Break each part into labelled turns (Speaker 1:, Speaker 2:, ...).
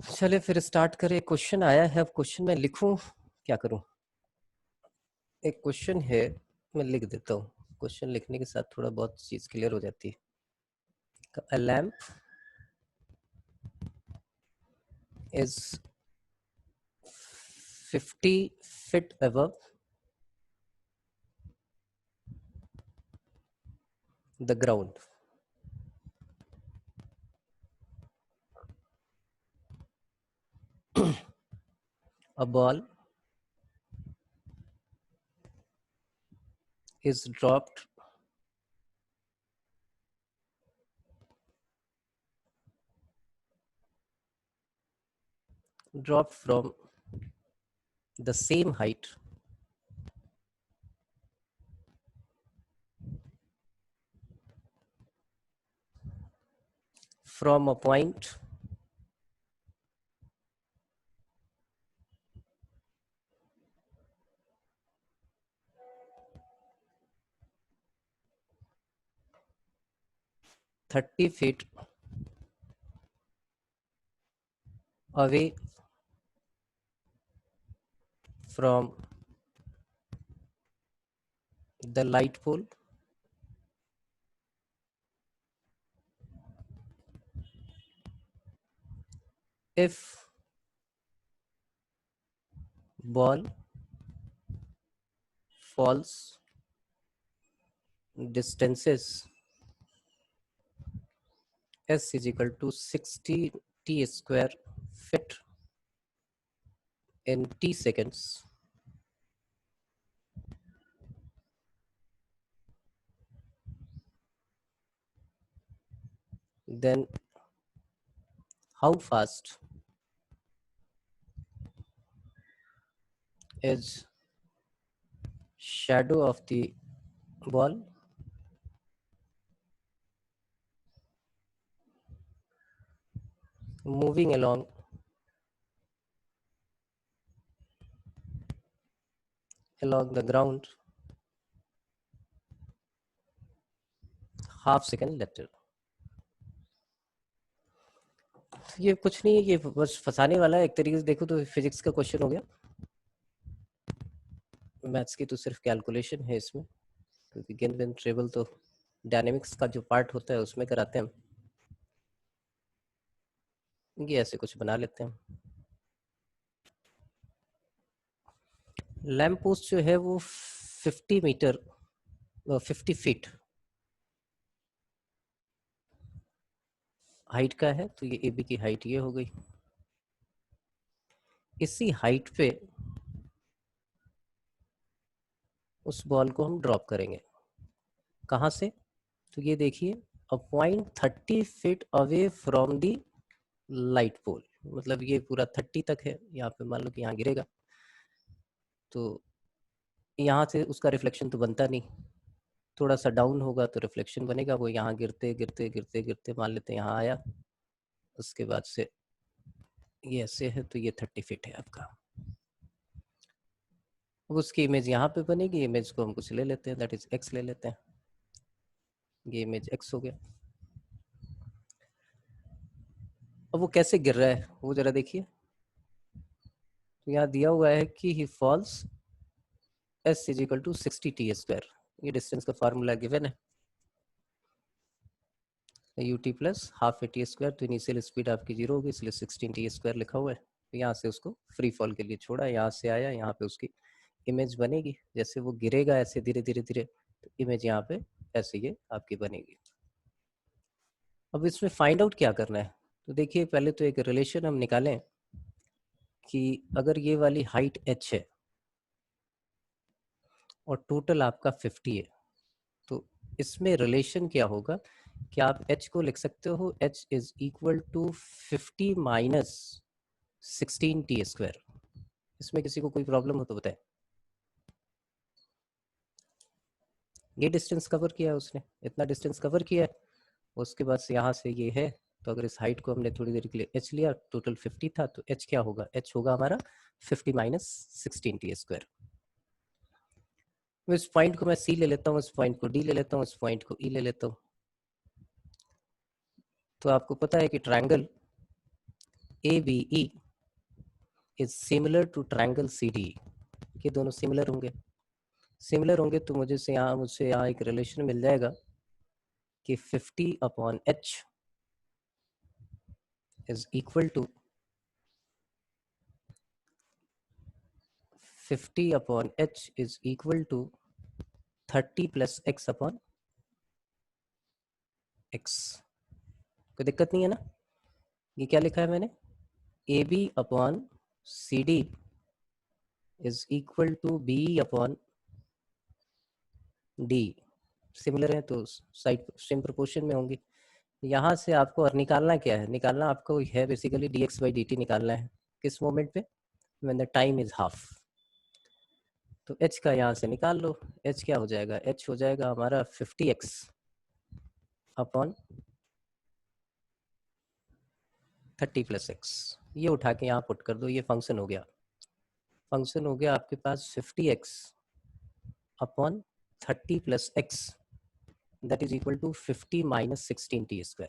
Speaker 1: चलिए फिर स्टार्ट करें। क्वेश्चन आया है, अब क्वेश्चन मैं लिखूं क्या करूं? एक क्वेश्चन है, मैं लिख देता हूं। क्वेश्चन लिखने के साथ थोड़ा बहुत चीज क्लियर हो जाती है। A lamp is 50 feet above the ground. A ball is dropped from the same height from a point 30 feet away from the light pole. If ball falls distances S is equal to 60 t square feet in t seconds, then how fast is shadow of the ball moving along the ground half second later. ये कुछ नहीं है, ये बस फंसाने वाला है एक तरीके से। देखो तो फिजिक्स का क्वेश्चन हो गया, मैथ्स की तो सिर्फ कैलकुलेशन है इसमें, क्योंकि गेन वेन ट्रेबल तो डायनेमिक्स का जो पार्ट होता है उसमें कराते हैं हम। ये ऐसे कुछ बना लेते हैं। लैम्प पोस्ट जो है वो 50 मीटर 50 फीट हाइट का है, तो ये AB की हाइट ये हो गई। इसी हाइट पे उस बॉल को हम ड्रॉप करेंगे। कहाँ से? तो ये देखिए, a point 30 feet away from the light pole, मतलब ये पूरा 30 तक है। यहाँ पे मान लो कि यहाँ गिरेगा तो यहाँ से उसका रिफ्लेक्शन तो बनता नहीं, थोड़ा सा डाउन होगा तो रिफ्लेक्शन बनेगा। वो यहाँ गिरते गिरते गिरते गिरते मान लेते हैं यहाँ आया, उसके बाद से ये ऐसे है, तो ये 30 फीट है आपका। अब उसकी इमेज यहाँ पे बनेगी। इमेज को हम कुछ ले लेते हैं, दैट इज x ले लेते हैं। ये इमेज x हो गया। अब वो कैसे गिर रहा है वो जरा देखिए। तो यहाँ दिया हुआ है कि he falls s is equal to 60 t square. ये डिस्टेंस का फार्मूला गिवन है, ut plus half a t square. तो इनिशियल स्पीड आपकी 0 होगी, इसलिए 16 t स्क्वायर लिखा हुआ है। तो यहाँ से उसको फ्री फॉल के लिए छोड़ा, यहाँ से आया, यहाँ पे उसकी इमेज बनेगी। जैसे वो गिरेगा ऐसे धीरे धीरे धीरे, तो इमेज यहाँ पे ऐसे ये आपकी बनेगी। अब इसमें फाइंड आउट क्या करना है? तो देखिए, पहले तो एक रिलेशन हम निकालें कि अगर ये वाली हाइट h है और टोटल आपका 50 है, तो इसमें रिलेशन क्या होगा कि आप h को लिख सकते हो, h is equal to 50 minus 16 t square. इसमें किसी को कोई प्रॉब्लम हो तो बताए। ये डिस्टेंस कवर किया है उसने, इतना डिस्टेंस कवर किया है। उसके बाद से यहाँ से ये है, तो अगर इस हाइट को हमने थोड़ी देर के लिए h लिया, टोटल 50 था, तो h क्या होगा? h होगा हमारा 50 माइनस 16 t स्क्वायर। इस पॉइंट को मैं C ले लेता हूँ, इस पॉइंट को D ले लेता हूँ, इस पॉइंट को E ले लेता हूँ। तो आपको पता है कि triangle ABE is similar to triangle CDE, ये दोनों सिमिलर होंगे। सिमिलर होंगे तो मुझसे यहाँ एक रिलेशन मिल जाएगा कि 50/h is equal to 50/h is equal to 30 + x/x। कोई दिक्कत नहीं है ना? ये क्या लिखा है मैंने? AB/CD is equal to BE/D। Similar है तो साइड सेम प्रोपोर्शन में होंगी। यहाँ से आपको और निकालना क्या है? निकालना आपको है बेसिकली dx/dt निकालना है। किस मोमेंट पे? When the time is half. तो h का यहाँ से निकाल लो। h क्या हो जाएगा? h हो जाएगा हमारा 50x/30 + x। ये उठा के यहाँ पुट कर दो, ये फंक्शन हो गया। फंक्शन हो गया आपके पास 50x/30 + x, that is equal to 50 - 16t²।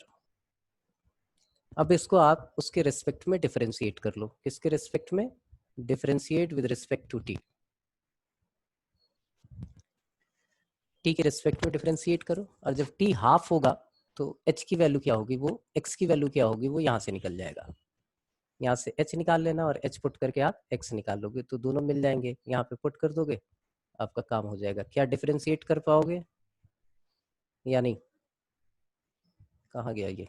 Speaker 1: अब इसको आप उसके रिस्पेक्ट में डिफरेंशिएट कर लो। किसके रिस्पेक्ट में? Differentiate with respect to t। t के रिस्पेक्ट में डिफरेंशिएट करो, और जब t हाफ होगा तो h की वैल्यू क्या होगी? वो x की वैल्यू क्या होगी? वो यहाँ से निकल जाएगा। यहाँ से h निकाल लेना और h पुट करके आप x निकाल लोगे, तो दोनों मिल जाएंगे। यहाँ पे पुट कर दोगे, आपका काम हो जाएगा। क्या डिफरेंशिएट कर पाओगे या नहीं? कहाँ गया ये?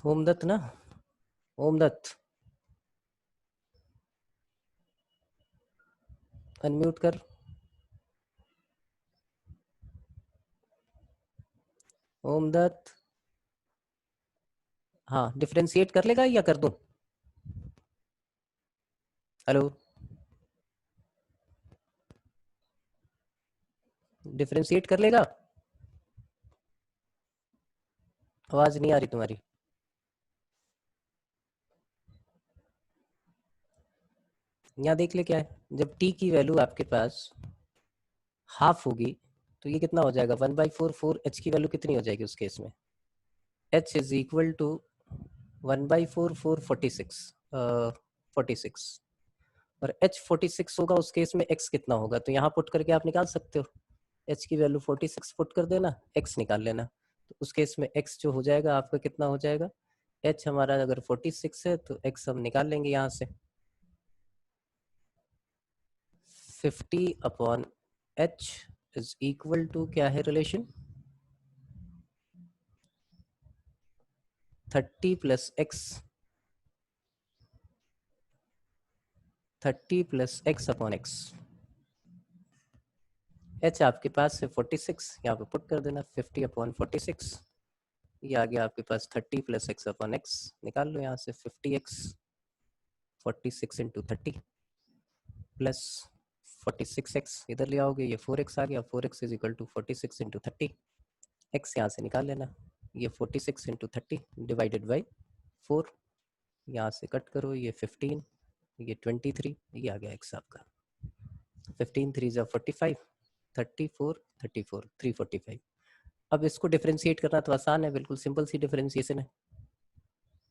Speaker 1: ओमदत्त ना? ओमदत्त अनम्यूट कर। ओमदत्त, हाँ डिफरेंशिएट कर लेगा या कर दूं? हेलो, डिफरेंशिएट कर लेगा? आवाज नहीं आ रही तुम्हारी। यहाँ देख ले क्या है, जब t की वैल्यू आपके पास हाफ होगी तो ये कितना हो जाएगा? 1/4। 4h की वैल्यू कितनी हो जाएगी उस केस में? h इज इक्वल टू 1/4 4 46 46, और h 46 होगा उस केस में x कितना होगा? तो यहाँ पुट करके आप निकाल सकते हो। h की वैल्यू 46 पुट कर देना, x निकाल लेना। तो उस केस में x जो हो जाएगा आपका कितना हो जाएगा? h हमारा अगर 46 है तो x हम निकाल लेंगे यहाँ से। 50/h इज इक्वल टू क्या है रिलेशन? 30 + x, 30 + x/x। h आपके पास है 46, यहाँ पे पुट कर देना 50/46। ये आ गया आपके पास 30 + x/x। निकाल लो यहाँ से 50x 46 × 30 प्लस 46x इधर ले आओगे, ये 4x आ गया। 4x is equal to 46 × 30। x यहाँ से निकाल लेना, ये 46 × 30 डिवाइडेड बाई 4। यहाँ से कट करो, ये 15, ये 23, ये आ गया x आपका। 15 3 = 45, 34 34 345। अब इसको डिफरेंशिएट करना तो आसान है, बिल्कुल सिंपल सी डिफरेंशिएशन है।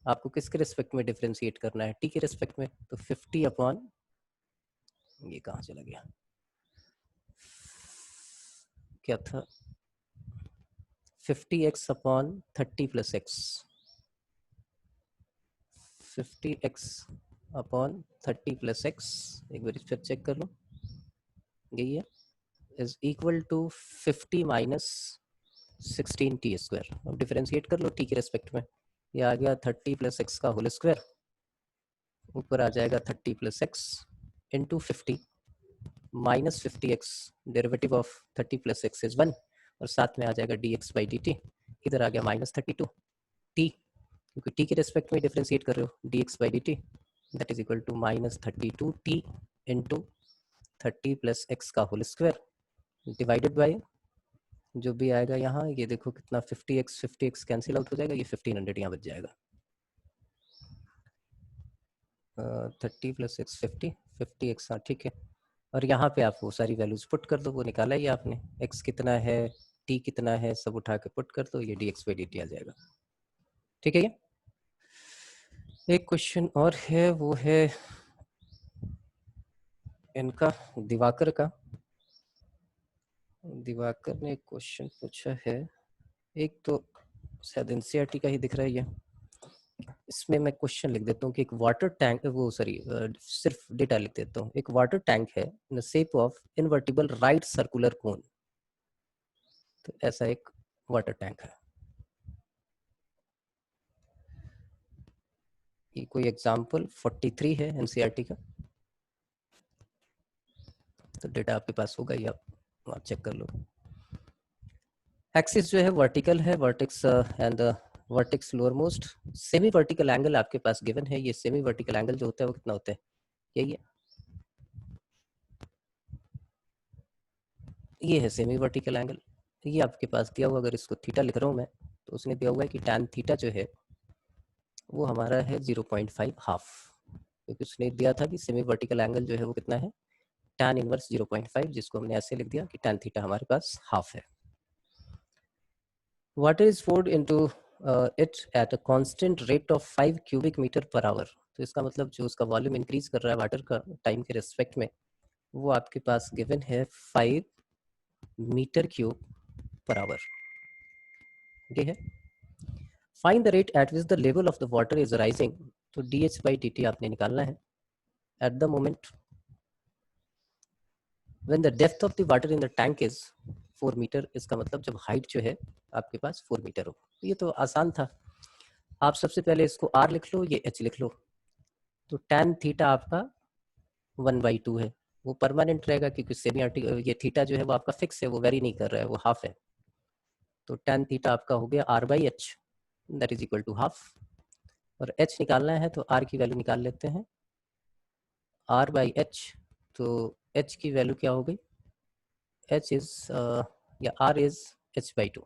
Speaker 1: आपको किसके रिस्पेक्ट में डिफरेंशिएट करना है? t के रिस्पेक्ट में। तो 50 ये कहाँ चला गया, क्या था? 50x/30 + x, 50x/30 + x, एक बार फिर चेक कर लो, यही है, इज इक्वल टू 50 - 16t²। अब डिफरेंशिएट कर लो t के रेस्पेक्ट में। ये आ गया 30 + x का होल स्क्वायर, ऊपर आ जाएगा 30 + x into 50 - 50x, derivative of 30 + x is 1, और साथ में आ जाएगा dx/dt। इधर आ गया -32 t, क्योंकि t के रेस्पेक्ट में डिफरेंशिएट कर रहे हो, dx/dt that is equal to -32 t into 30 + x का होल स्क्वायर डिवाइडेड बाय जो भी आएगा यहाँ, ये देखो कितना 50x कैंसिल आउट हो जाएगा, ये 1500 यहाँ बच जाएगा। 30 + x 50, 50x, हाँ ठीक है। और यहाँ पे आप वो सारी वैल्यूज पुट कर दो, वो निकाला ही आपने, x कितना है, t कितना है, सब उठा के पुट कर दो, ये dx/dt आ जाएगा। ठीक है ये? एक क्वेश्चन और है, वो है इनका दिवाकर का। दिवाकर ने एक क्वेश्चन पूछा है, एक तो शायद एनसीईआरटी का ही दिख रहा है ये। इसमें मैं क्वेश्चन लिख देता हूँ कि एक वाटर टैंक, वो सॉरी सिर्फ डेटा लिख देता हूँ। एक वाटर टैंक है in the shape of invertible right circular cone. तो ऐसा एक वाटर टैंक है। ये कोई एग्जांपल 43 है एनसीईआरटी का। तो डेटा आपके पास होगा, या आप चेक कर लो। एक्सिस जो है वर्टिकल है, vertex and vertex lower most. Semi vertical angle आपके पास गिवन है। ये सेमी वर्टिकल एंगल जो होता है वो कितना होता है, यही है, ये है सेमी वर्टिकल एंगल। ये आपके पास दिया हुआ, अगर इसको थीटा लिख रहा हूँ मैं, तो उसने दिया हुआ है कि tan थीटा जो है वो हमारा है 0.5 हाफ, क्योंकि उसने दिया था कि सेमी वर्टिकल एंगल जो है वो कितना है, tan इनवर्स 0.5, जिसको हमने ऐसे लिख दिया कि tan थीटा हमारे पास हाफ है। Water is poured into it at a constant rate of 5 cubic meter per hour। तो इसका मतलब जो उसका वॉल्यूम इंक्रीज कर रहा है वाटर का टाइम के रिस्पेक्ट में, वो आपके पास गिवन है 5 मीटर क्यूब पर आवर। ये है। Find the rate at which the level of the water is rising. तो dH/dt आपने निकालना है at the moment when the depth of the water in the tank is 4 metre. इसका मतलब जब हाइट जो है आपके पास 4 मीटर हो। ये तो आसान था। आप सबसे पहले इसको r लिख लो, ये h लिख लो। तो tan थीटा आपका 1/2 है, वो परमानेंट रहेगा, क्योंकि सेमी ये थीटा जो है वो आपका फिक्स है, वो वेरी नहीं कर रहा है, वो हाफ है। तो tan थीटा आपका हो गया r/h, that is equal to half. और h निकालना है तो r की वैल्यू निकाल लेते हैं, r/h। तो h की वैल्यू क्या हो गई, h इज या r इज h/2।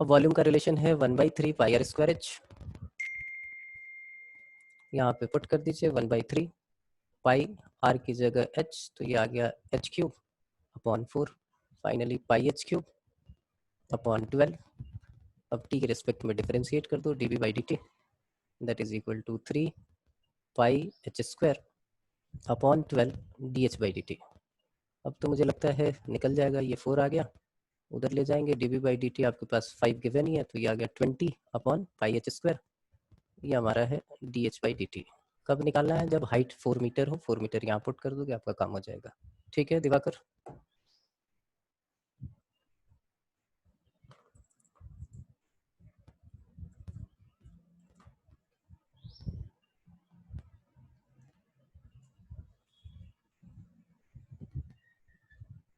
Speaker 1: अब वॉल्यूम का रिलेशन है 1/3 पाई r स्क्वायर h। यहाँ पे पुट कर दीजिए 1/3 पाई, r की जगह h, तो ये आ गया h³ अपॉन 4। फाइनली पाई h³ अपॉन 12। अब t के रिस्पेक्ट में डिफरेंशिएट कर दो, dv/dt that is equal to 3 pi h² upon 12 dH/dt। अब तो मुझे लगता है निकल जाएगा, ये 4 आ गया, उधर ले जाएंगे, dv/dt आपके पास 5 गिवन ही है, तो ये आ गया 20 अपॉन पाई h²। ये हमारा है dH/dt। कब निकालना है, जब हाइट 4 मीटर हो। 4 मीटर यहाँ पुट कर दोगे, आपका काम हो जाएगा। ठीक है दिवाकर।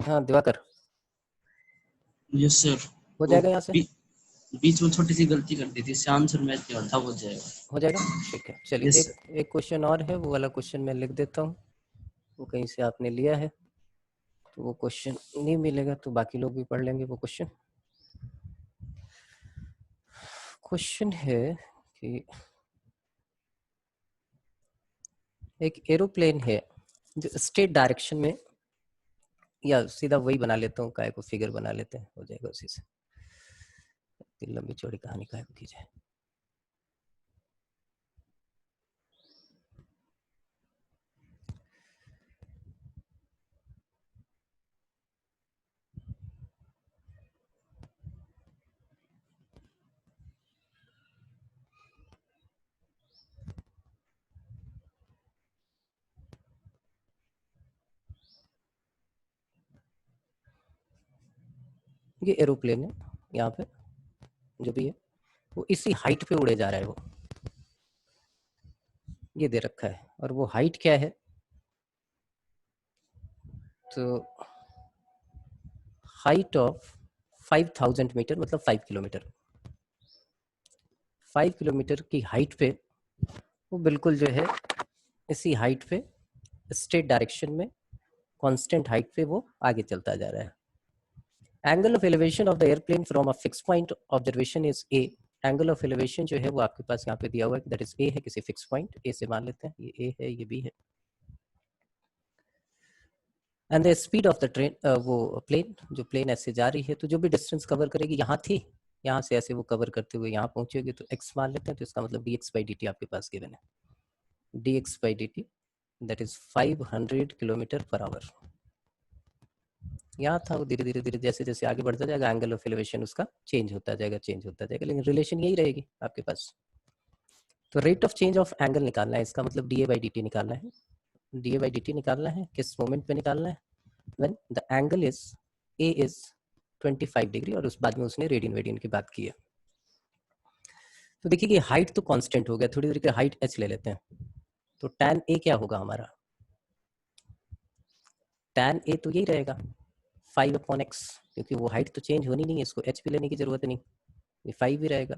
Speaker 1: हाँ दिवाकर,
Speaker 2: यस सर।
Speaker 1: हो
Speaker 2: वो
Speaker 1: जाएगा यहाँ से,
Speaker 2: बीच में छोटी सी गलती कर दी थी, इससे आंसर मैच नहीं होता, हो जाएगा।
Speaker 1: हो जाएगा। ठीक है, चलिए
Speaker 2: यस
Speaker 1: एक एक क्वेश्चन और है, वो वाला क्वेश्चन मैं लिख देता हूँ। वो कहीं से आपने लिया है, तो वो क्वेश्चन नहीं मिलेगा, तो बाकी लोग भी पढ़ लेंगे वो क्वेश्चन। क्वेश्चन है कि एक एरोप्लेन है जो स्ट्रेट डायरेक्शन में, या सीधा वही बना लेता हूँ, काय को फिगर बना लेते हैं, हो जाएगा उसी से। लंबी चौड़ी कहानी काय को की जाए। ये एरोप्लेन है, यहाँ पे जो भी है वो इसी हाइट पे उड़े जा रहा है। वो ये दे रखा है, और वो हाइट क्या है, तो हाइट ऑफ 5000 मीटर, मतलब 5 किलोमीटर। 5 किलोमीटर की हाइट पे वो बिल्कुल जो है इसी हाइट पे स्ट्रेट डायरेक्शन में कांस्टेंट हाइट पे वो आगे चलता जा रहा है। Angle of elevation of the airplane from a fix point observation is a. Angle of elevation जो है वो आपके पास यहाँ पे दिया हुआ है, दैट इज ए है, किसी फिक्स पॉइंट ए से मान लेते हैं, ये ए है, ये बी है। And the speed of the train, वो प्लेन, जो प्लेन ऐसे जा रही है, तो जो भी डिस्टेंस कवर करेगी, यहाँ थी यहाँ से ऐसे वो कवर करते हुए यहाँ पहुंचेगी तो x मान लेते हैं, तो इसका मतलब dx/dt आपके पास गिवन है, dx/dt that is 500 kilometre per hour. यहाँ था वो धीरे धीरे धीरे जैसे जैसे आगे बढ़ता जाएगा एंगल ऑफ एलिवेशन उसका चेंज होता जाएगा, लेकिन रिलेशन यही रहेगी आपके पास। तो rate of change of angle निकालना है, इसका मतलब dA/dt निकालना है, dA/dt निकालना है किस मोमेंट पे निकालना है, when the angle is A is 25 degree, और उस बाद में उसने रेडियन वेडियन की बात की है। तो देखिए कि हाइट तो कांस्टेंट हो गया, थोड़ी देर के हाइट h ले लेते हैं, तो tan A क्या होगा हमारा, tan A तो यही रहेगा 5/x, क्योंकि वो हाइट तो चेंज होनी नहीं है, इसको h भी लेने की जरूरत नहीं, ये 5 ही रहेगा।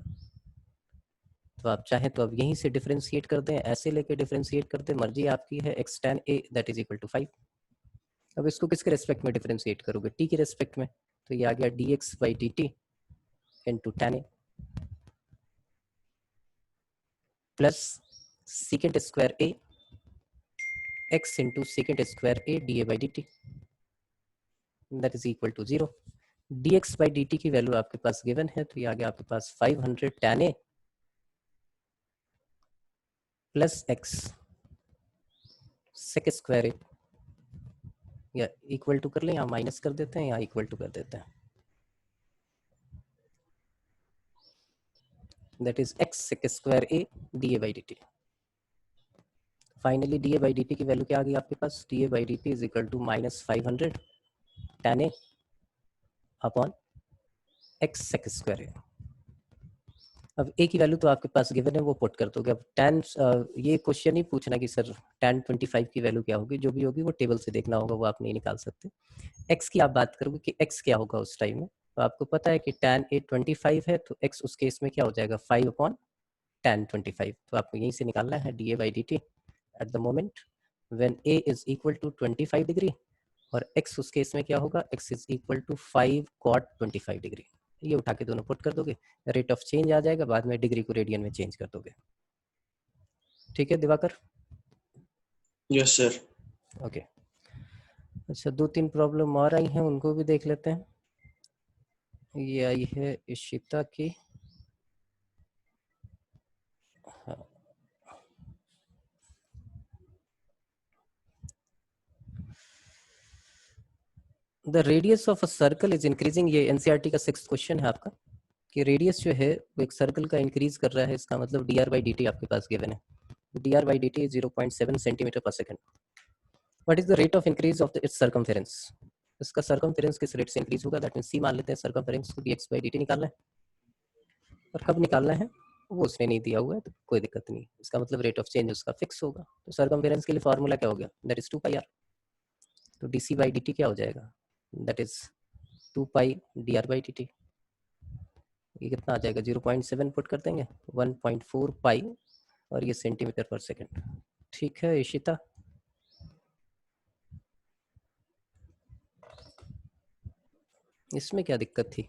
Speaker 1: तो आप चाहें तो अब यहीं से डिफरेंशिएट कर दें, ऐसे लेके डिफरेंशिएट कर दें, मर्जी आपकी है, x tan A that is equal to 5। अब इसको किसके रेस्पेक्ट में डिफरेंशिएट करोगे, t के रेस्पेक्ट में, तो ये आ गया dx/dt into tan A plus second square A x into second square A dA/dt that is equal to 0। dx/dt की वैल्यू आपके पास गिवन है, तो ये आ गया आपके पास 500 tan A plus x sec square A, या इक्वल टू कर लें, यहाँ माइनस कर देते हैं, यहाँ इक्वल टू कर देते हैं, that is x sec square A dA/dt। Finally dA/dt की वैल्यू क्या आ गई आपके पास, dA/dt is equal to -500 tan A upon x sec square A। अब a की वैल्यू तो आपके पास गिवन है, वो पुट कर दोगे। अब tan ये क्वेश्चन ही पूछना कि सर tan 25 की वैल्यू क्या होगी, जो भी होगी वो टेबल से देखना होगा, वो आप नहीं निकाल सकते। x की आप बात करोगे कि x क्या होगा उस टाइम में, तो आपको पता है कि tan A 25 है, तो x उस केस में क्या हो जाएगा 5/tan 25, तो आपको यहीं से निकालना है dA/dt at the moment when a is equal to 25 degree, और x उस केस में क्या होगा, x is equal to 5 cot 25 degree. ये उठा के दोनों पुट कर दोगे, रेट ऑफ चेंज आ जाएगा, बाद में डिग्री को रेडियन में चेंज कर दोगे। ठीक है दिवाकर?
Speaker 2: Yes sir.
Speaker 1: ओके, अच्छा 2-3 प्रॉब्लम और आई हैं, उनको भी देख लेते हैं। ये आई है इशिता की, हाँ। The radius of a circle is increasing, ये एनसीईआरटी का 6th क्वेश्चन है आपका, कि रेडियस जो है वो एक सर्कल का इंक्रीज कर रहा है, इसका मतलब dr/dt आपके पास गिवन है, dr/dt is 0.7 सेंटीमीटर पर second. What is the rate of increase of its circumference, इसका सर्कमफेरेंस किस रेट से इंक्रीज होगा, दैट मींस c मान लेते हैं, सर्कमफेरेंस को dx/dt निकालना है, और कब निकालना है वो उसने नहीं दिया हुआ है, तो कोई दिक्कत नहीं, इसका मतलब रेट ऑफ चेंज उसका फिक्स होगा। तो सर्कमफेरेंस के लिए फॉर्मूला क्या हो गया, दैट इज 2πr, तो dc/dt क्या हो जाएगा, दैट इज 2π dr/dt। ये कितना आ जाएगा, 0.7 पुट कर देंगे, 1.4 पाई, और ये सेंटीमीटर पर सेकंड। ठीक है इशिता? इसमें क्या दिक्कत थी?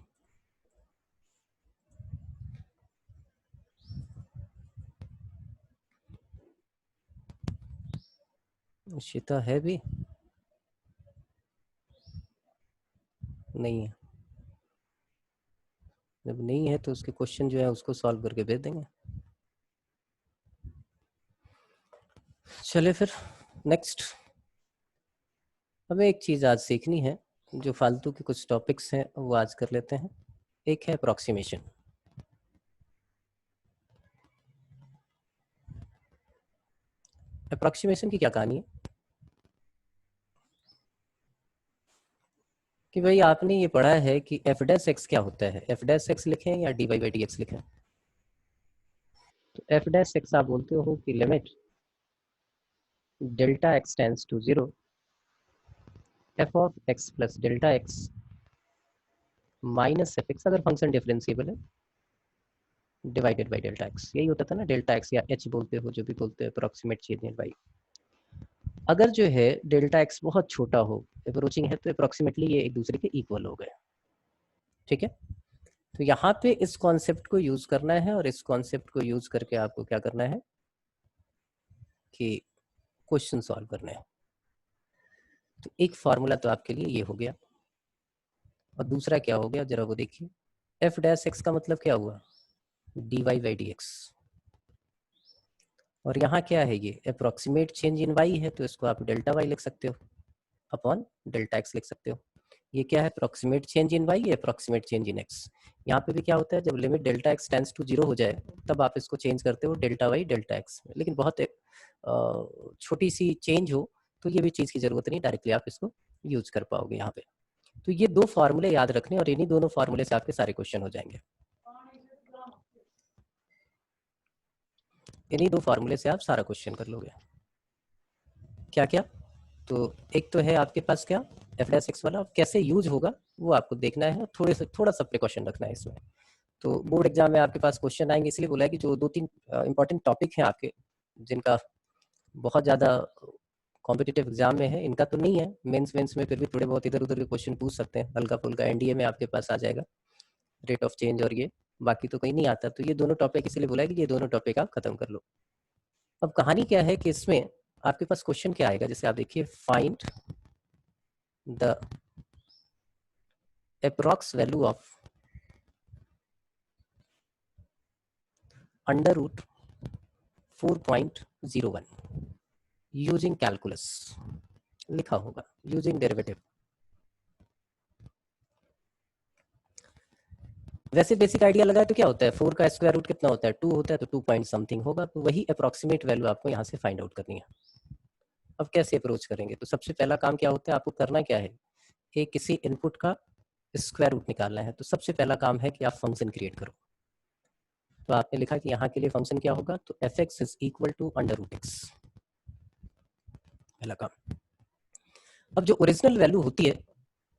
Speaker 1: इशिता है भी नहीं है, जब नहीं है तो उसके क्वेश्चन जो है उसको सॉल्व करके भेज देंगे। चले फिर नेक्स्ट, हमें एक चीज आज सीखनी है, जो फालतू के कुछ टॉपिक्स हैं वो आज कर लेते हैं। एक है अप्रोक्सीमेशन। अप्रोक्सीमेशन की क्या कहानी है कि भाई आपने ये पढ़ा है कि एफ डैश एक्स क्या होता है, एफ डैश एक्स लिखें या dy बाई डी एक्स लिखें, तो एफ डैश एक्स आप बोलते हो कि limit delta x tends to 0 f of x plus delta x minus f x, अगर फंक्शन डिफरेंशिएबल है, डिवाइडेड बाई डेल्टा एक्स, यही होता था ना, डेल्टा एक्स या एच बोलते हो, जो भी बोलते हो, अप्रोक्सीमेट चेंज बाई। अगर जो है डेल्टा एक्स बहुत छोटा हो, अप्रोचिंग है, तो अप्रोक्सीमेटली ये एक दूसरे के इक्वल हो गए। ठीक है, तो यहाँ पे इस कॉन्सेप्ट को यूज करना है, और इस कॉन्सेप्ट को यूज करके आपको क्या करना है कि क्वेश्चन सॉल्व करने हैं। तो एक फार्मूला तो आपके लिए ये हो गया, और दूसरा क्या हो गया जरा वो देखिए, एफ डैश एक्स का मतलब क्या हुआ, dy बाई डी एक्स, और यहाँ क्या है, ये अप्रोक्सीमेट चेंज इन y है, तो इसको आप डेल्टा y लिख सकते हो अपॉन डेल्टा x लिख सकते हो। ये क्या है, अप्रोक्सीमेट चेंज इन y, ये अप्रोक्सीमेट चेंज इन x। यहाँ पे भी क्या होता है, जब limit delta x tends to 0 हो जाए तब आप इसको चेंज करते हो डेल्टा y डेल्टा x में, लेकिन बहुत छोटी सी चेंज हो तो ये भी चीज़ की ज़रूरत नहीं, डायरेक्टली आप इसको यूज कर पाओगे यहाँ पे। तो ये दो फार्मूले याद रखने, और इन्हीं दोनों फार्मूले से आपके सारे क्वेश्चन हो जाएंगे। इन्हीं दो फार्मूले से आप सारा क्वेश्चन कर लोगे। क्या क्या, तो एक तो है आपके पास क्या, एफ डैश एक्स वाला, कैसे यूज होगा वो आपको देखना है, थोड़ा सा प्रिकॉशन रखना है इसमें। तो बोर्ड एग्जाम में आपके पास क्वेश्चन आएंगे, इसलिए बोला है कि जो 2-3 इंपॉर्टेंट टॉपिक हैं आपके, जिनका बहुत ज़्यादा कॉम्पिटिटिव एग्जाम में है, इनका तो नहीं है, मेंस में फिर भी थोड़े बहुत इधर उधर के क्वेश्चन पूछ सकते हैं, हल्का फुल्का एनडीए में आपके पास आ जाएगा, रेट ऑफ चेंज और ये, बाकी तो कहीं नहीं आता। तो ये दोनों टॉपिक इसलिए बोला है कि ये दोनों टॉपिक आप खत्म कर लो। अब कहानी क्या है कि इसमें आपके पास क्वेश्चन क्या आएगा, जैसे आप देखिए, find the approx value of under root 4.01 using calculus, लिखा होगा यूजिंग डेरिवेटिव। वैसे बेसिक आइडिया लगाए तो क्या होता है, 4 का स्क्वायर रूट कितना होता है, 2 होता है, तो 2 पॉइंट समथिंग होगा, तो वही अप्रोक्सीमेट वैल्यू आपको यहाँ से फाइंड आउट करनी है। अब कैसे अप्रोच करेंगे, तो सबसे पहला काम क्या होता है, आपको करना क्या है, एक किसी इनपुट का स्क्वायर रूट निकालना है। तो सबसे पहला काम है कि आप फंक्शन क्रिएट करो। तो आपने लिखा कि यहाँ के लिए फंक्शन क्या होगा, तो f x is equal to under root x, पहला काम। अब जो ओरिजिनल वैल्यू होती है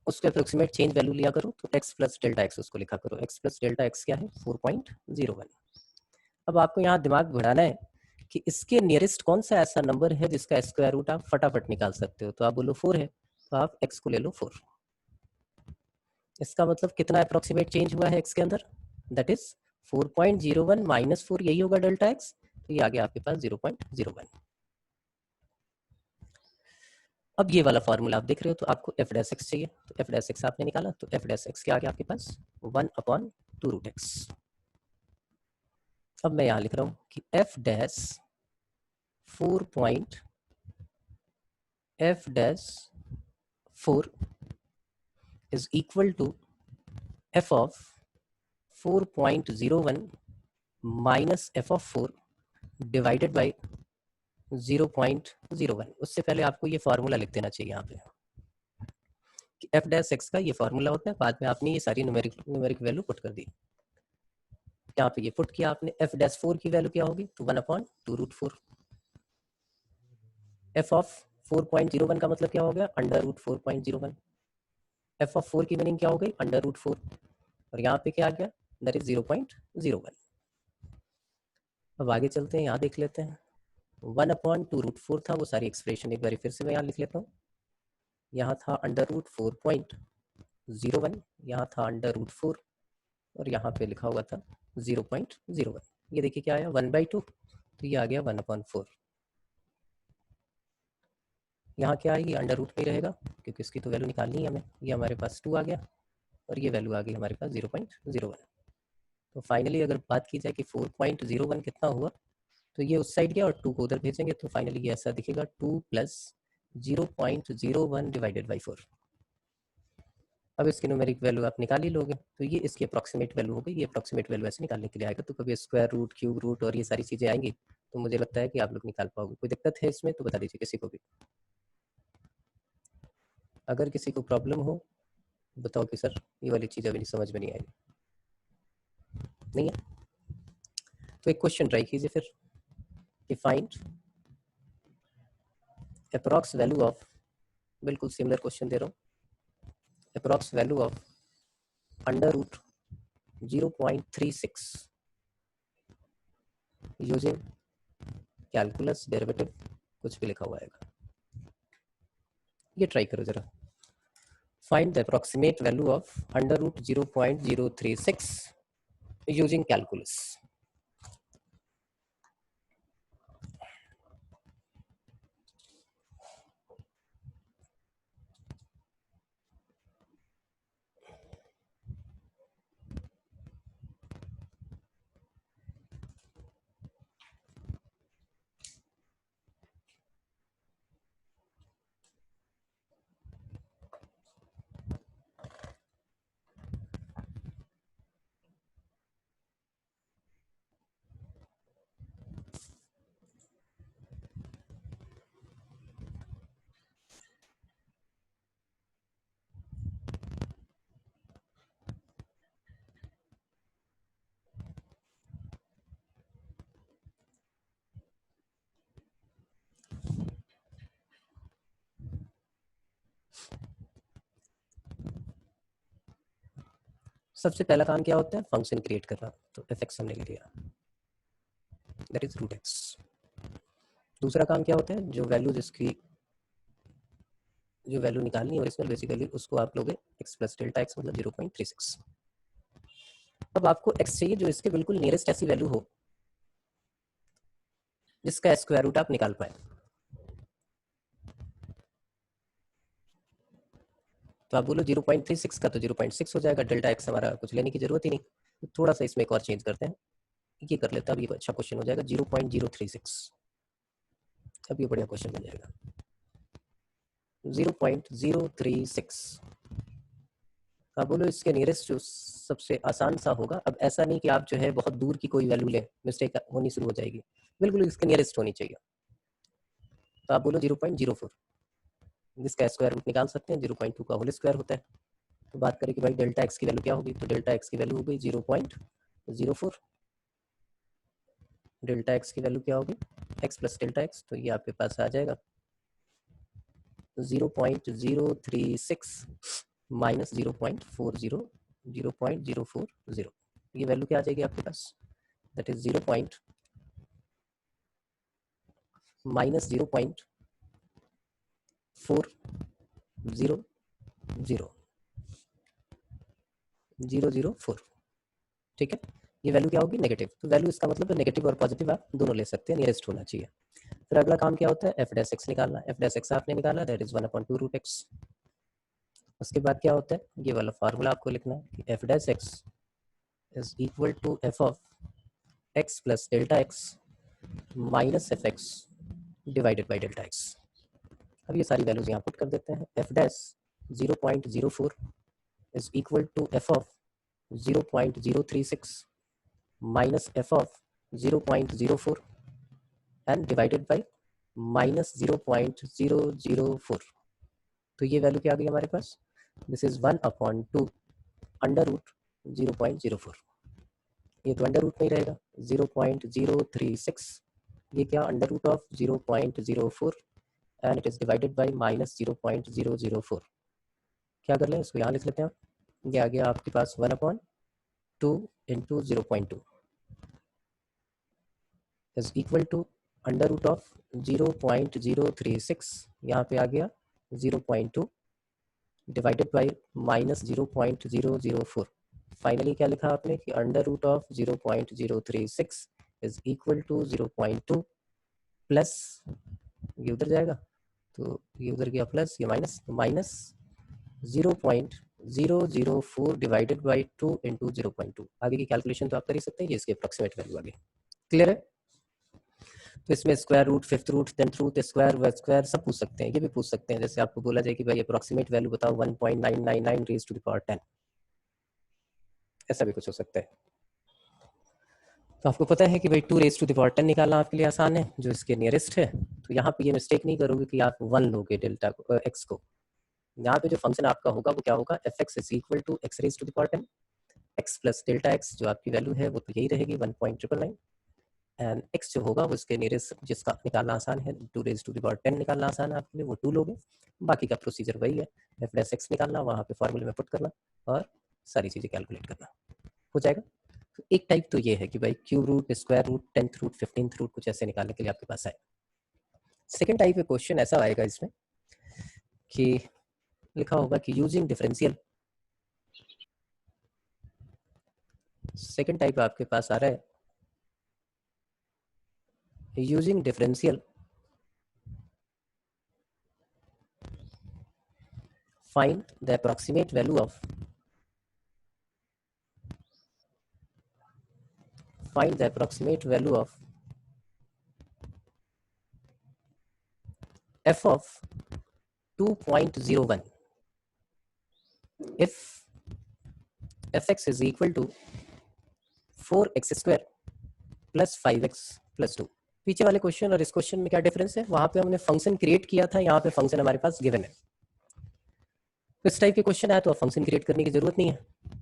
Speaker 1: उसके अप्रोक्सीमेट चेंज वैल्यू लिया करो, तो x प्लस डेल्टा एक्स उसको लिखा करो। x प्लस डेल्टा एक्स क्या है, 4.01। अब आपको यहाँ दिमाग बढ़ाना है कि इसके नियरेस्ट कौन सा ऐसा नंबर है जिसका स्क्वायर रूट आप फटाफट निकाल सकते हो, तो आप बोलो 4 है, तो आप x को ले लो 4। इसका मतलब कितना अप्रोक्सीमेट चेंज हुआ है x के अंदर, दैट इज 4.01 माइनस 4, यही होगा डेल्टा एक्स, तो ये आ गया आपके पास 0.01। अब ये वाला फॉर्मूला आप देख रहे हो, तो आपको एफ डैश एक्स चाहिए, तो एफ डैश एक्स आपने निकाला, तो एफ डैश एक्स क्या आ गया आपके पास, 1/2 रूट एक्स। अब मैं यहाँ लिख रहा हूँ कि f dash 4 is equal to f of 4.01 minus f of 4 divided by 0.01। उससे पहले आपको ये फार्मूला लिख देना चाहिए यहाँ पे कि एफ डैश एक्स का ये फार्मूला होता है, बाद में आपने ये सारी न्यूमेरिक वैल्यू पुट कर दी। यहाँ पे ये पुट किया आपने, एफ डैश 4 की वैल्यू क्या होगी, तो 1/2 रूट 4। एफ ऑफ 4.01 का मतलब क्या हो गया, अंडर रूट 4.01। एफ ऑफ 4 की मीनिंग क्या हो गई, अंडर रूट 4, और यहाँ पे क्या आ गया, दैट इज 0.01। अब आगे चलते हैं, यहाँ देख लेते हैं, 1/2 रूट 4 था, वो सारी एक्सप्रेशन एक बार फिर से मैं यहाँ लिख लेता हूँ। यहाँ था अंडर रूट 4.01, यहाँ था अंडर रूट 4, और यहाँ पे लिखा हुआ था 0.01। ये देखिए क्या आया, 1/2, तो ये आ गया 1/4। यहाँ क्या आएगी, अंडर रूट में ही रहेगा, क्योंकि इसकी तो वैल्यू निकालनी है हमें। ये हमारे पास 2 आ गया, और ये वैल्यू आ गई हमारे पास 0.01। तो फाइनली अगर बात की जाए कि 4.01 कितना हुआ, तो ये उस साइड गया और 2 को उधर भेजेंगे, तो फाइनली ये ऐसा दिखेगा, 2 प्लस 0.01 डिवाइडेड बाई 4। अब इसकी न्यूमेरिक वैल्यू आप निकाल ही लोगे, तो ये इसकी अप्रॉक्सीमेट वैल्यू हो गई। ये अप्रॉक्सीमेट वैल्यू ऐसे निकालने के लिए आएगा, तो कभी स्क्वायर रूट, क्यूब रूट और ये सारी चीज़ें आएंगी, तो मुझे लगता है कि आप लोग निकाल पाओगे। कोई दिक्कत है इसमें तो बता दीजिए किसी को भी, अगर किसी को प्रॉब्लम हो बताओ कि सर ये वाली चीज़ अभी समझ में नहीं आई, नहीं है तो एक क्वेश्चन ट्राई कीजिए फिर कि फाइंड अप्रॉक्स वैल्यू ऑफ, बिल्कुल सिमिलर क्वेश्चन दे रहा हूँ, approx value of under root 0.36 using calculus derivative, कुछ भी लिखा हुआ आएगा, ये ट्राई करो जरा। Find the approximate value of under root 0.036 using calculus. सबसे पहला काम क्या होता है, फंक्शन क्रिएट करना, तो एफ एक्स हमने ले लिया, दैट इज रूट एक्स। दूसरा काम क्या होता है, जो वैल्यू निकालनी है ओरिजिनल बेसिकली उसको आप लोगे एक्स प्लस डेल्टा एक्स मतलब 0.36। अब आपको एक्स चाहिए जो इसके बिल्कुल नियरेस्ट ऐसी वैल्यू हो जिसका स्क्वायर रूट आप निकाल पाए। तो आप बोलो 0.36 का तो 0.6 हो जाएगा, डेल्टा एक्स हमारा कुछ लेने की जरूरत ही नहीं। तो थोड़ा सा इसमें एक और चेंज करते हैं, ये कर लेते हैं, अब ये अच्छा क्वेश्चन हो जाएगा 0.036। अब ये बढ़िया क्वेश्चन बन जाएगा 0.036। आप बोलो इसके नियरेस्ट जो सबसे आसान सा होगा। अब ऐसा नहीं कि आप जो है बहुत दूर की कोई वैल्यू लें, मिस्टेक होनी शुरू हो जाएगी, बिल्कुल इसके नियरेस्ट होनी चाहिए। तो आप बोलो 0.04, जिसका स्क्वायर रूट निकाल सकते हैं, 0.2 का होल स्क्वायर होता है। तो बात करें कि भाई डेल्टा एक्स की वैल्यू क्या होगी, तो डेल्टा एक्स की वैल्यू हो गई 0.04। डेल्टा एक्स की वैल्यू क्या होगी, एक्स प्लस डेल्टा एक्स, तो ये आपके पास आ जाएगा 0.036 माइनस 0.40, 0.040, ये वैल्यू क्या आ जाएगी आपके पास, दैट इज 0. माइनस 0.40004। ठीक है, ये वैल्यू क्या होगी, नेगेटिव। तो वैल्यू इसका मतलब है नेगेटिव और पॉजिटिव आप दोनों ले सकते हैं, नियरेस्ट होना चाहिए। फिर अगला काम क्या होता है, एफ डैश एक्स निकालना। एफ डैश एक्स आपने निकाला, दैट इज 1/2 रूट एक्स। उसके बाद क्या होता है, ये वाला फार्मूला आपको लिखना है कि f dash x is equal to f of x plus delta x minus f x divided by delta x. अब ये सारी वैल्यूज यहाँ पुट कर देते हैं। F dash 0.04 is equal to f of 0.036 minus f of 0.04 and divided by minus 0.004। तो ये value क्या आ गई हमारे पास, दिस इज 1/2 अंडर रूट 0.04। ये तो अंडर रूट में ही रहेगा, 0.036 ये क्या under root of 0.04 and it is divided by minus 0.004। क्या कर लें, इसको यहाँ लिख लेते हैं। ये आ गया आपके पास 1/2 into 0.2 is equal to under root of 0.036, यहाँ पे आ गया 0.2 डिवाइडेड बाई माइनस 0.004। फाइनली क्या लिखा आपने कि under root of 0.036 is equal to 0.2 plus, ये उधर जाएगा तो ये उधर गया प्लस, ये माइनस, तो माइनस 0.004 डिवाइडेड बाई 2 इंटू 0.2। आगे की कैलकुलेशन तो आप कर ही सकते हैं, ये इसकी अप्रोक्सीमेट वैल्यू आ गई। क्लियर है, तो इसमें square root, fifth root, tenth root, square व स्क्वायर सब पूछ सकते हैं। ये भी पूछ सकते हैं, जैसे आपको बोला जाए कि भाई अप्रोक्सीमेट वैल्यू बताओ 1.999 रेज टू द पावर 10, ऐसा भी कुछ हो सकता है। तो आपको पता है कि भाई 2 रेज टू द पावर 10 निकालना आपके लिए आसान है, जो इसके नियरेस्ट है। तो यहाँ पे ये मिस्टेक नहीं करोगे कि आप 1 लोगे डेल्टा को, एक्स को। यहाँ पे जो फंक्शन आपका होगा वो क्या होगा, f x is equal to x raise to the power 10, x plus delta x जो आपकी वैल्यू है वो तो यही रहेगी 1.999, एंड एक्स जो होगा वो इसके नियरेस्ट जिसका निकालना आसान है, 2 रेज टू द पावर 10 निकालना आसान है आपके लिए, वो 2 लोगे। बाकी का प्रोसीजर वही है, एफ डैश एक्स निकालना, वहाँ पे फॉर्मूले में पुट करना और सारी चीज़ें कैलकुलेट करना, हो जाएगा। तो एक टाइप तो ये है कि भाई cube root, square root, 10th root, 15th root कुछ ऐसे निकालने के लिए आपके पास है। सेकेंड टाइप का क्वेश्चन ऐसा आएगा इसमें कि लिखा होगा कि यूजिंग डिफरेंशियल, सेकेंड टाइप आपके पास आ रहा है using differential find the approximate value of f of 2.01 if fx is equal to 4x square plus 5x plus 2। पीछे वाले क्वेश्चन और इस क्वेश्चन में क्या डिफरेंस है, वहां पे हमने फंक्शन क्रिएट किया था, यहाँ पे फंक्शन हमारे पास गिवन है। तो इस टाइप के क्वेश्चन आया तो फंक्शन क्रिएट करने की जरूरत नहीं है,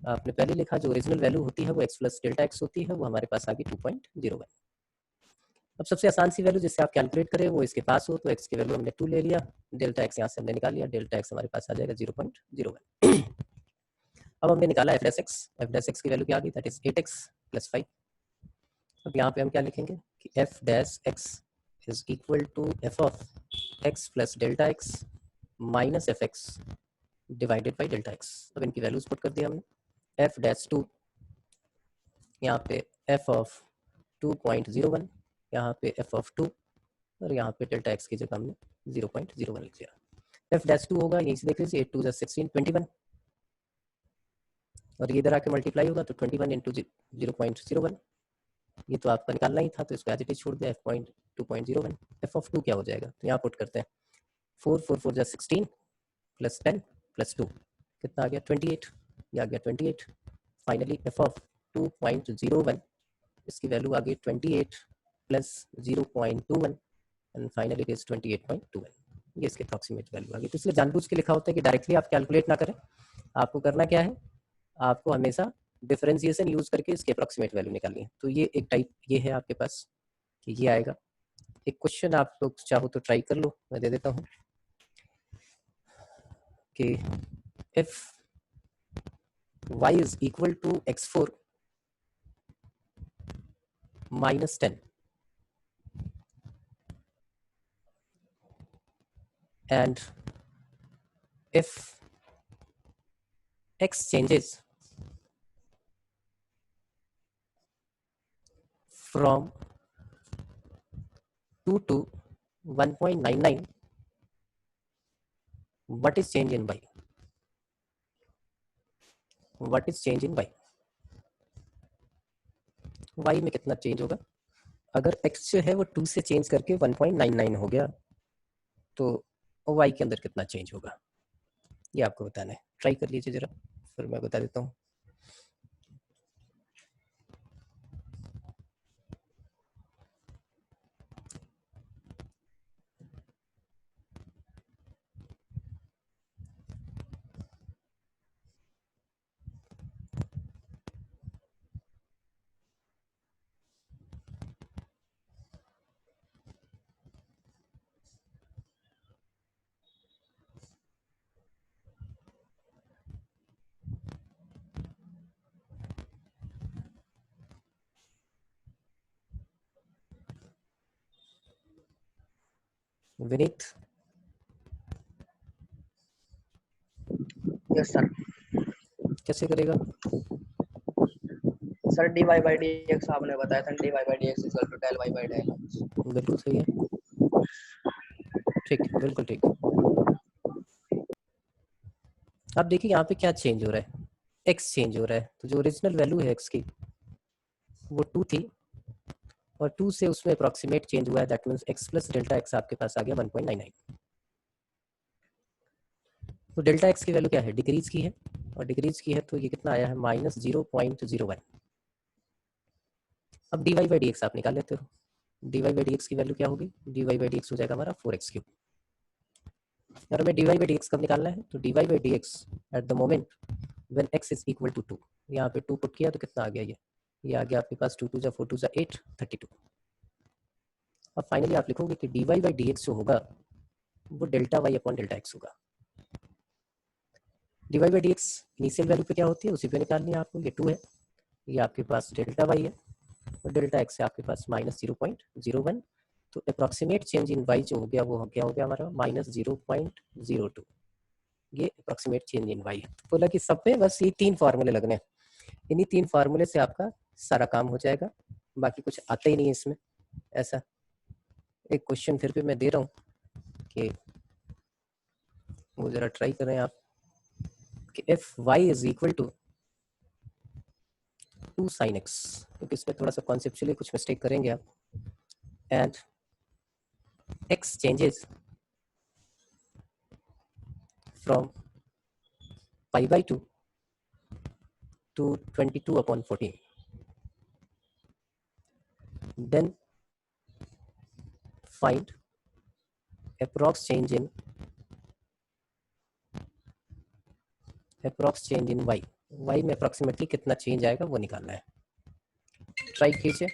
Speaker 1: आपने पहले लिखा जो ओरिजिनल वैल्यू होती है वो x प्लस डेल्टा एक्स होती है, वो हमारे पास आ गई 2.01। अब सबसे आसान सी वैल्यू जिससे आप कैलकुलेट करें वो इसके पास हो, तो x की वैल्यू हमने 2 ले लिया, डेल्टा एक्स यहाँ से हमने निकाल लिया, डेल्टा एक्स हमारे पास आ जाएगा 0.01। अब हमने निकाला एफ डैश एक्स की वैल्यू क्या आ गई, दैट इज 8x + 5। अब यहाँ पे हम क्या लिखेंगे कि f dash x is equal to f of x plus delta x minus f x divided by delta x. अब इनकी वैल्यूज पुट कर दिया हमने। एफ डैश 2 यहाँ पे एफ ऑफ 2.01, यहाँ पे एफ ऑफ 2 और यहाँ पे डेल्टा एक्स की जगह हमने 0.01 लिख दिया। एफ डैश 2 होगा, यहीं से देख लीजिए 8 2 16 21, और ये इधर आके मल्टीप्लाई होगा तो 21 इंटू 0.01, ये तो आपका निकालना ही था तो इसको एज इट इज छोड़ दिया। f.2.01 एफ ऑफ 2 क्या हो जाएगा, तो यहाँ पुट करते हैं 4 4 4 16 प्लस 10 प्लस 2 कितना आ गया 28, ये आ गया 28। फाइनली एफ ऑफ 2.01 इसकी वैल्यू आ गई 28 plus 0.21 and finally it is 28.21। ये इसके अप्रॉक्सीमेट वैल्यू आ गई। तो इसलिए जानबूझ के लिखा होता है कि डायरेक्टली आप कैलकुलेट ना करें, आपको करना क्या है, आपको हमेशा डिफरेंशिएशन यूज करके इसके अप्रॉक्सीमेट वैल्यू निकालनी है। तो ये एक टाइप ये है आपके पास कि ये आएगा। एक क्वेश्चन आप लोग चाहो तो ट्राई कर लो, मैं दे देता हूँ कि if y is equal to x4 minus 10 and if x changes from 2 to 1.99, what is change in y? What is change in y? y में कितना चेंज होगा, अगर x जो है वो 2 से चेंज करके 1.99 हो गया तो y के अंदर कितना चेंज होगा, ये आपको बताना है। ट्राई कर लीजिए जरा, फिर मैं बता देता हूँ। Vineet,
Speaker 3: yes sir.
Speaker 1: कैसे करेगा
Speaker 3: सर dy by dx आपने बताया था, dy by dx equal to del y by del x।
Speaker 1: बिल्कुल सही है, ठीक, बिल्कुल ठीक। अब देखिए यहाँ पे क्या चेंज हो रहा है, x चेंज हो रहा है। तो जो ओरिजिनल वैल्यू है x की वो 2 थी और 2 से उसमें अप्रॉक्सीमेट चेंज हुआ है, that means x plus delta x आपके पास आ गया 1.99। तो डेल्टा x की वैल्यू क्या है, डिक्रीज की है, और डिक्रीज की है तो ये कितना आया है -0.01। अब dy बाई डी एक्स आप निकाल लेते हो, dy बाई डी एक्स की वैल्यू क्या होगी, dy बाई डी एक्स हो जाएगा हमारा 4x3। अगर हमें dy बाई डी एक्स कब निकालना है, तो dy by d x at the moment when x is equal to 2, यहाँ पे 2 पुट किया तो कितना आ गया, ये आ गया आपके पास 2 2 जा 4 2 जा 8 32। अब फाइनली आप लिखोगे कि dy बाई डी एक्स जो होगा वो delta y upon delta x होगा। dy by d x initial value पे क्या होती है उसी पे निकालनी है आपको, ये 2 है, ये आपके पास डेल्टा y है और डेल्टा x है आपके पास -0.01। तो अप्रॉक्सीमेट चेंज इन y जो हो गया वो क्या हो गया हमारा -0.02। ये अप्रॉक्सीमेट चेंज इन y है। तो बोला कि सब पे बस ये 3 फार्मूले लगने हैं, इन्हीं 3 फार्मूले से आपका सारा काम हो जाएगा, बाकी कुछ आता ही नहीं है इसमें ऐसा। एक क्वेश्चन फिर भी मैं दे रहा हूँ कि वो जरा ट्राई करें आप कि if y is equal to 2 sin x, क्योंकि इसमें थोड़ा सा कॉन्सेप्चुअली कुछ मिस्टेक करेंगे आप, and x changes from pi by 2 to 22/14, then find approx change in y। y में अप्रोक्सीमेटली कितना चेंज आएगा वो निकालना है। ट्राई कीजिए।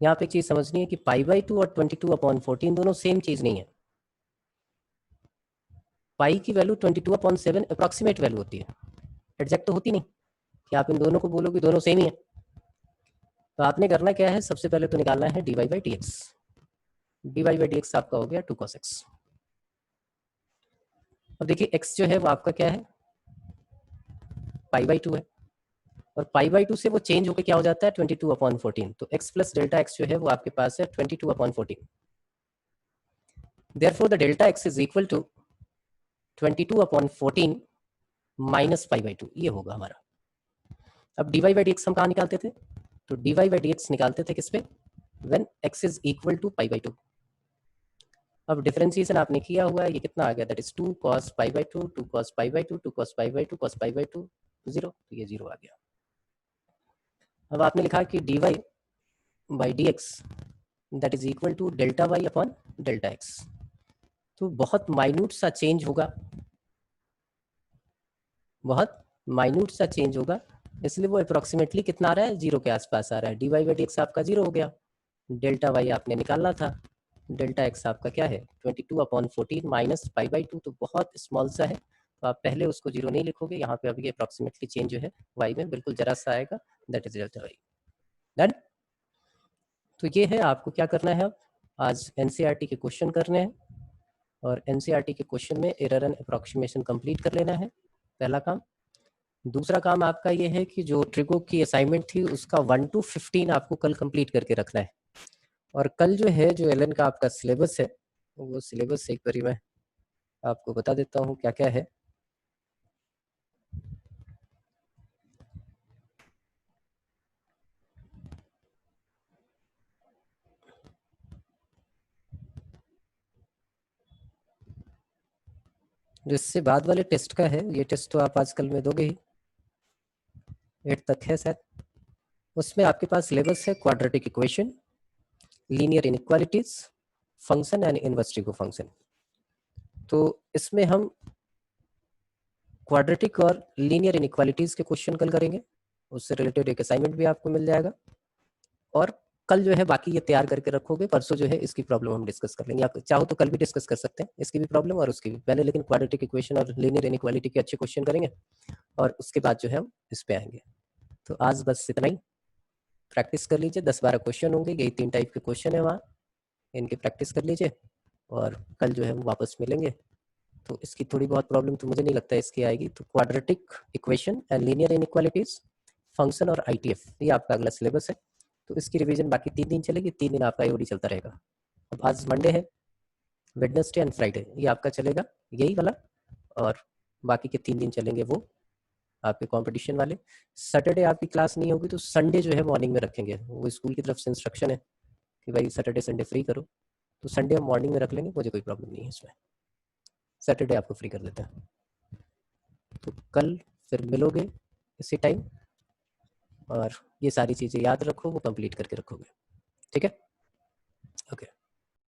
Speaker 1: यहाँ पे एक चीज समझनी है कि π/2 और 22/14 दोनों सेम चीज नहीं है। पाई की वैल्यू 22/7 अप्रॉक्सीमेट वैल्यू होती है, एग्जैक्ट तो होती नहीं कि आप इन दोनों को बोलोगे दोनों सेम ही है। तो आपने करना क्या है, सबसे पहले तो निकालना है dy/dx। dy/dx आपका हो गया 2 cos x। अब देखिए x जो है वो आपका क्या है, π/2 है, और π/2 से वो चेंज होकर क्या हो जाता है 22/14। तो x प्लस डेल्टा x जो है वो आपके पास है 22/14। Therefore the delta x is equal to 22/14 minus π/2, ये होगा हमारा। अब dy/dx हम कहाँ निकालते थे, तो dy/dx निकालते थे किस पे, when x is equal to π/2। अब डिफरेंशिएशन आपने किया हुआ है, ये कितना आ गया, that is 2 cos π/2, 2 cos π/2, 2 cos π/2, cos π/2 0, तो ये 0 आ गया। अब आपने लिखा कि dy/dx that is equal to delta y upon delta x। तो बहुत माइन्यूट सा चेंज होगा, बहुत माइन्यूट सा चेंज होगा, इसलिए वो अप्रोक्सीमेटली कितना आ रहा है, 0 के आसपास आ रहा है। dy/dx आपका 0 हो गया, डेल्टा y आपने निकालना था, डेल्टा x आपका क्या है 22/14 माइनस π/2, तो बहुत स्मॉल सा है, तो आप पहले उसको 0 नहीं लिखोगे, यहाँ पे अभी अप्रोक्सीमेटली चेंज जो है y में बिल्कुल जरा सा आएगा, that is delta y। Done. तो ये है, आपको क्या करना है, अब आज एनसीईआरटी के क्वेश्चन करने हैं, और एनसीईआरटी के क्वेश्चन में एरर एंड अप्रोक्सीमेशन कंप्लीट कर लेना है, पहला काम। दूसरा काम आपका ये है कि जो ट्रिगो की असाइनमेंट थी उसका 1 to 15 आपको कल कंप्लीट करके रखना है। और कल जो है, जो एलन का आपका सिलेबस है, वो सिलेबस एक बारी मैं आपको बता देता हूँ क्या क्या है। जो इससे बाद वाले टेस्ट का है, ये टेस्ट तो आप आजकल में दोगे ही, 8 तक है शायद। उसमें आपके पास सिलेबस है quadratic equation, linear inequalities, function and inverse trigo function. तो इसमें हम क्वाड्रेटिक और लीनियर इनइक्वालिटीज के क्वेश्चन कल करेंगे, उससे रिलेटेड एक असाइनमेंट भी आपको मिल जाएगा। और कल जो है बाकी ये तैयार करके रखोगे, परसों जो है इसकी प्रॉब्लम हम डिस्कस कर लेंगे। आप चाहो तो कल भी डिस्कस कर सकते हैं इसकी भी प्रॉब्लम और उसकी भी, पहले लेकिन क्वाड्रेटिक इक्वेशन और लीनियर इनइक्वालिटी के अच्छे क्वेश्चन करेंगे, और उसके बाद जो है हम इस पे आएंगे। तो आज बस इतना ही, प्रैक्टिस कर लीजिए, 10-12 क्वेश्चन होंगे, यही 3 टाइप के क्वेश्चन है वहाँ, इनकी प्रैक्टिस कर लीजिए, और कल जो है हम वापस मिलेंगे। तो इसकी थोड़ी बहुत प्रॉब्लम तो मुझे नहीं लगता है इसकी आएगी। तो quadratic equation and linear inequalities, function और ITF, ये आपका अगला सिलेबस है। तो इसकी रिवीजन बाकी 3 दिन चलेगी, 3 दिन आपका AOD चलता रहेगा। अब आज मंडे है, वेडनेसडे एंड फ्राइडे ये आपका चलेगा यही वाला, और बाकी के 3 दिन चलेंगे वो आपके कंपटीशन वाले। सैटरडे आपकी क्लास नहीं होगी, तो संडे जो है मॉर्निंग में रखेंगे, वो स्कूल की तरफ से इंस्ट्रक्शन है कि भाई सैटरडे संडे फ्री करो, तो संडे हम मॉर्निंग में रख लेंगे, मुझे कोई प्रॉब्लम नहीं है इसमें, सैटरडे आपको फ्री कर देते हैं। तो कल फिर मिलोगे इसी टाइम, और ये सारी चीज़ें याद रखो, वो कंप्लीट करके रखोगे, ठीक है।